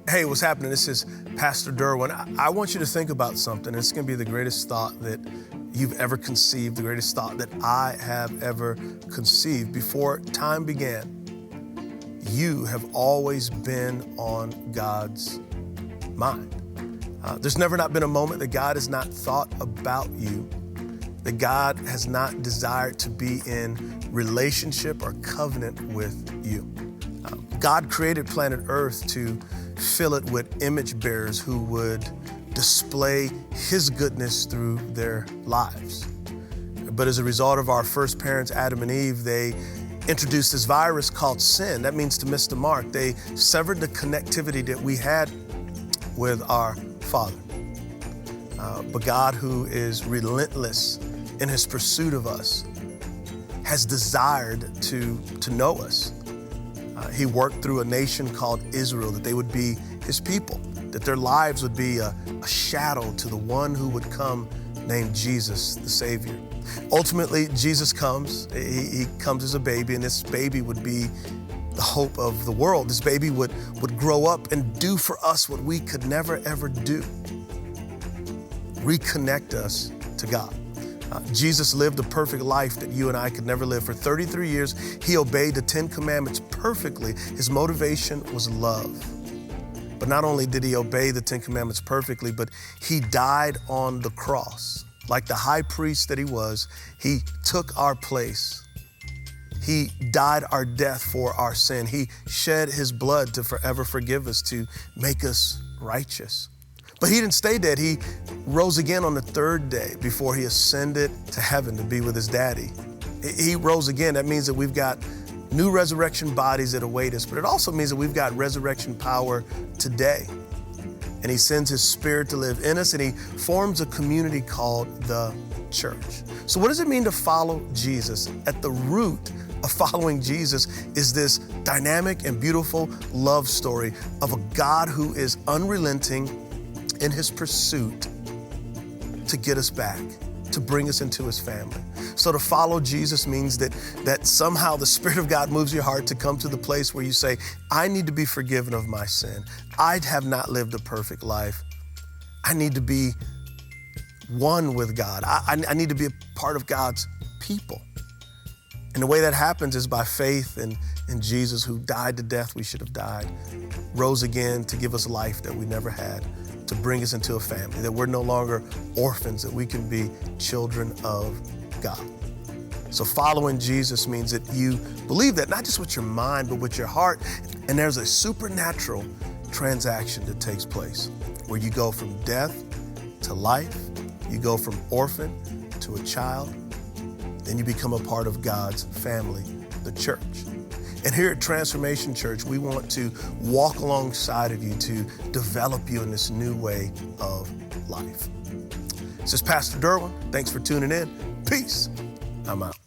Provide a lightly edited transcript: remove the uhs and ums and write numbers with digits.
Hey, what's happening? This is Pastor Derwin. I want you to think about something. It's going to be the greatest thought that you've ever conceived, the greatest thought that I have ever conceived. Before time began, you have always been on God's mind. There's never not been a moment that God has not thought about you, that God has not desired to be in relationship or covenant with you. God created planet Earth to fill it with image bearers who would display His goodness through their lives. But as a result of our first parents, Adam and Eve, they introduced this virus called sin. That means to miss the mark. They severed the connectivity that we had with our Father. But God, who is relentless in His pursuit of us, has desired to know us. He worked through a nation called Israel, that they would be His people, that their lives would be a shadow to the one who would come, named Jesus, the Savior. Ultimately, Jesus comes. He comes as a baby, and this baby would be the hope of the world. This baby would grow up and do for us what we could never, ever do. Reconnect us to God. Jesus lived a perfect life that you and I could never live. For 33 years, He obeyed the 10 Commandments perfectly. His motivation was love. But not only did He obey the 10 Commandments perfectly, but He died on the cross. Like the high priest that He was, He took our place. He died our death for our sin. He shed His blood to forever forgive us, to make us righteous. But He didn't stay dead. He rose again on the third day before He ascended to heaven to be with His daddy. He rose again. That means that we've got new resurrection bodies that await us, but it also means that we've got resurrection power today. And He sends His Spirit to live in us, and He forms a community called the church. So what does it mean to follow Jesus? At the root of following Jesus is this dynamic and beautiful love story of a God who is unrelenting in His pursuit to get us back, to bring us into His family. So to follow Jesus means that somehow the Spirit of God moves your heart to come to the place where you say, I need to be forgiven of my sin. I have not lived a perfect life. I need to be one with God. I need to be a part of God's people. And the way that happens is by faith in Jesus, who died the death we should have died, rose again to give us life that we never had, to bring us into a family, that we're no longer orphans, that we can be children of God. So following Jesus means that you believe that not just with your mind, but with your heart. And there's a supernatural transaction that takes place where you go from death to life, you go from orphan to a child, then you become a part of God's family, the church. And here at Transformation Church, we want to walk alongside of you to develop you in this new way of life. This is Pastor Derwin. Thanks for tuning in. Peace. I'm out.